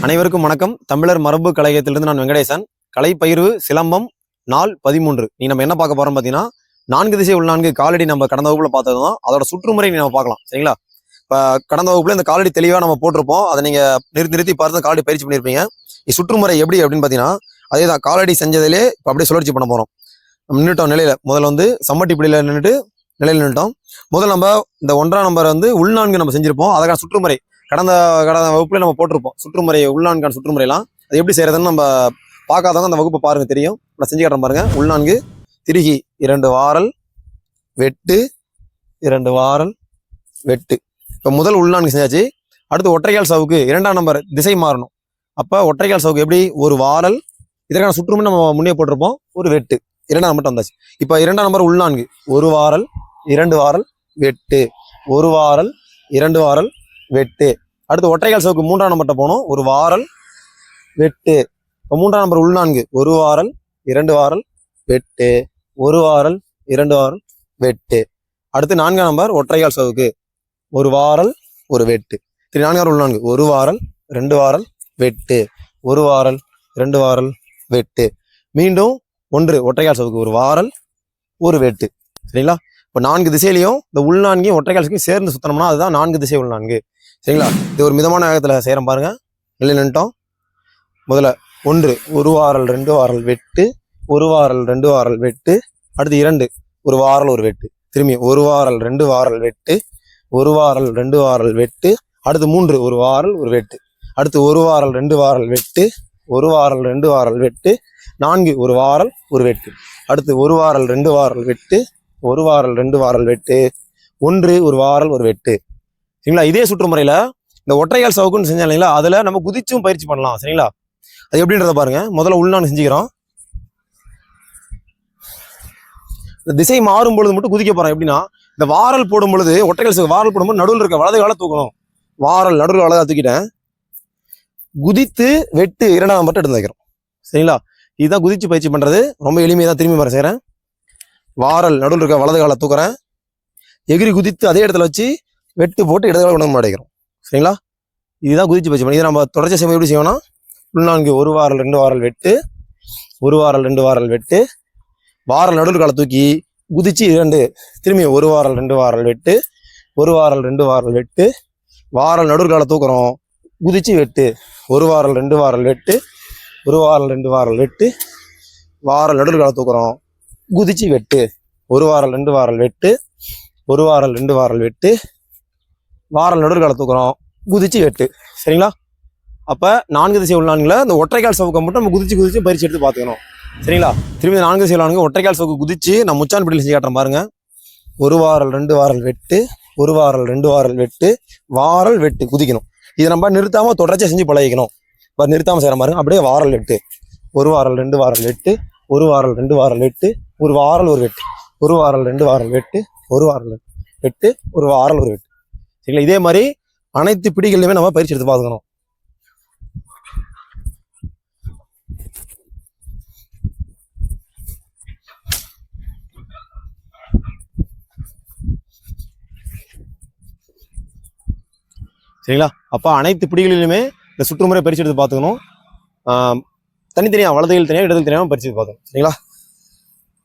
அனைவருக்கும் வணக்கம். தமிழர் மரபு கலையகத்திலிருந்து நான் வெங்கடேசன். கலைப்பயிர்வு சிலம்பம் நாள் 13. நீ நம்ம என்ன பார்க்க போறோம் பார்த்தீங்கன்னா, 4 திசை உள்நான்கு காலடி நம்ம கடந்த வகுப்புல பார்த்ததும் அதோட சுற்றுமுறை நம்ம பார்க்கலாம். சரிங்களா? இப்போ கடந்த வகுப்புல இந்த காலடி தெளிவாக நம்ம போட்டிருப்போம். அதை நீங்க நிறுத்தி பார்த்து காலடி பயிற்சி பண்ணியிருப்பீங்க. சுற்றுமுறை எப்படி அப்படின்னு பார்த்தீங்கன்னா, அதே தான் காலடி செஞ்சதிலே இப்போ அப்படியே சுழற்சி பண்ண போறோம். நம்ம நின்றுட்டோம் நிலையில. முதல்ல வந்து சம்மட்டி பிடியில நின்றுட்டு நிலையில நின்றுட்டோம். முதல்ல நம்ம இந்த 1ஆம் நம்பர் வந்து உள்நான்கு நம்ம செஞ்சிருப்போம். அதுக்கான சுற்றுமுறை கடந்த வகுப்புல நம்ம போட்டிருப்போம். சுற்றுமுறை உள்நான்கான சுற்றுமுறைலாம் அது எப்படி செய்யறதுன்னு நம்ம பார்க்காதவங்க அந்த வகுப்பை பாருங்க, தெரியும். நான் செஞ்சு காட்டுறேன் பாருங்க. உள்நான்கு திருகி 2 வாரல் வெட்டு 2 வாரல் வெட்டு. இப்போ முதல் உள்நான்கு செஞ்சாச்சு. அடுத்து ஒற்றைக்கால் சவுக்கு 2ஆம் நம்பர் திசை மாறணும். அப்போ ஒற்றைக்கால் சவுக்கு எப்படி ஒரு வாரல், இதற்கான சுற்றுமுறை நம்ம முன்னே போட்டிருப்போம். ஒரு வெட்டு 2ஆம் நம்பர் வந்தாச்சு. இப்போ 2ஆம் நம்பர் உள்நான்கு ஒரு வாரல் 2 வாரல் வெட்டு, ஒரு வாரல் 2 வாரல் வெட்டு. அடுத்து ஒற்றைக்கால் சவுக்கு 3ஆம் நம்பர்கிட்ட போனோம். ஒரு வாரல் வெட்டு. இப்போ 3ஆம் நம்பர் உள்நான்கு ஒரு வாரல் 2 வாரல் வெட்டு, ஒரு வாரல் 2 வாரல் வெட்டு. அடுத்து 4ஆம் நம்பர் ஒற்றைக்கால் சவுக்கு ஒரு வாரல் ஒரு வெட்டு. 4ஆம் நம்பர் உள்நான்கு ஒரு வாரல் 2 வாரல் வெட்டு, ஒரு வாரல் 2 வாரல் வெட்டு. மீண்டும் 1 ஒற்றைக்கால் சவுக்கு ஒரு வாரல் ஒரு வெட்டு. சரிங்களா? இப்போ 4 திசையிலையும் இந்த உள்நான்கையும் ஒற்றைக்கால் சவுக்கையும் சேர்ந்து சுத்தனோம்னா அதுதான் 4 திசை உள்நான்கு. சரிங்களா? இது ஒரு மிதமான வேகத்தில் செய்கிறோம் பாருங்க. இல்லை நின்ட்டோம். முதல்ல 1 ஒரு வாரல் 2 வாரல் வெட்டு, ஒரு வாரல் 2 வாரல் வெட்டு. அடுத்து 2 ஒரு வாரல் ஒரு வெட்டு. திரும்பி ஒரு வாரல் 2 வாரல் வெட்டு, ஒரு வாரல் 2 வாரல் வெட்டு. அடுத்து 3 ஒரு வாரல் ஒரு வெட்டு. அடுத்து ஒரு வாரல் 2 வாரல் வெட்டு, ஒரு வாரல் 2 வாரல் வெட்டு. 4 ஒரு வாரல் ஒரு வெட்டு. அடுத்து ஒரு வாரல் 2 வாரல் வெட்டு, ஒரு வாரல் 2 வாரல் வெட்டு. 1 ஒரு வாரல் ஒரு வெட்டு. சரிங்களா? இதே சுற்றுமுறையில இந்த ஒற்றைக்கால் சவுக்குன்னு செஞ்சா இல்லைங்களா, அதுல நம்ம குதிச்சும் பயிற்சி பண்ணலாம். சரிங்களா? அது எப்படின்றத பாருங்க. முதல்ல உள்நான்கு செஞ்சுக்கிறோம். இந்த திசை மாறும் பொழுது மட்டும் குதிக்க போறோம். எப்படின்னா, இந்த வாரல் போடும் பொழுது ஒற்றைக்கால் சவுக்கு வாரல் போடும்போது நடுவில் இருக்க வலது காலை தூக்கணும். வாரல் நடுவில் வலதா தூக்கிட்டேன். குதித்து வெட்டு 2ஆம் நம்பர் எடுத்து வைக்கிறோம். சரிங்களா? இதுதான் குதிச்சு பயிற்சி பண்றது. ரொம்ப எளிமையாக தான். திரும்பி பாருங்க செய்கிறேன். வாரல் நடுவில் இருக்க வலது காலை தூக்குறேன். எகிரி குதித்து அதே இடத்துல வச்சு வெட்டு போட்டு இடது கால உணவு அடைக்கிறோம். சரிங்களா? இதுதான் குதிச்சு பயிற்சி பண்ணி. இதை நம்ம தொடர்ச்சி செய்ய எப்படி செய்வோம்னா, உள்நான்கு ஒரு வாரல் 2 வாரல் வெட்டு, ஒரு வாரல் 2 வாரல் வெட்டு. வாரல் நடுவில் காலை தூக்கி குதிச்சு 2 திரும்பி ஒரு வாரல் 2 வாரல் வெட்டு, ஒரு வாரல் 2 வாரல் வெட்டு. வாரல் நடுவில் காலை தூக்குறோம், குதிச்சு வெட்டு, ஒரு வாரல் 2 வாரல் வெட்டு, ஒரு வாரல் 2 வாரல் வெட்டு. வாரல் நடுவில் காலை தூக்குறோம், குதிச்சு வெட்டு, ஒரு வாரல் 2 வாரல் வெட்டு, ஒரு வாரல் 2 வாரல் வெட்டு. வாரல் நடுவில் காலை தூக்குறோம், குதிச்சு வெட்டு. சரிங்களா? அப்போ 4 திசை உள்நான்குல இந்த ஒற்றைக்கால் சவுக்கை மட்டும் நம்ம குதிச்சு பயிற்சி எடுத்து பார்த்துக்கணும். சரிங்களா? திரும்பி 4 திசை உள்நான்கு ஒற்றைக்கால் சவுக்கு குதிச்சு நான் முச்சான் பிடியில் செஞ்சு காட்டுறேன் பாருங்க. ஒரு வாரல் 2 வாரல் வெட்டு, ஒரு வாரல் 2 வாரல் வெட்டு, வாரல் வெட்டு குதிக்கணும். இதை நம்ம நிறுத்தாம தொடர்ச்சியாக செஞ்சு பழகிக்கணும். இப்போ நிறுத்தாம செய்கிற பாருங்க. அப்படியே வாரல் வெட்டு, ஒரு வாரல் 2 வாரல் வெட்டு, ஒரு வாரல் 2 வாரல் வெட்டு, ஒரு வாரல் ஒரு வெட்டு, ஒரு வாரல் 2 வாரல் வெட்டு, ஒரு வாரல் வெட்டு, ஒரு வாரல் ஒரு வெட்டு. சரிங்களா? இதே மாதிரி அனைத்து பிடிகளையுமே நம்ம பயிற்சி எடுத்து பார்த்துக்கணும். சரிங்களா? அப்போ அனைத்து பிடிகளிலுமே இந்த சுற்றுமுறை பயிற்சி எடுத்து பார்த்துக்கணும். தனித்தனியாக வலதுகள் தனியாக இடதுகள் தனியாக பயிற்சி எடுத்து பார்க்கணும். சரிங்களா?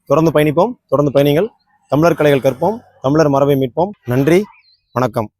தொடர்ந்து பயணிப்போம், தொடர்ந்து பயணிங்கள். தமிழர் கலைகள் கற்போம், தமிழர் மரபை மீட்போம். நன்றி, வணக்கம்.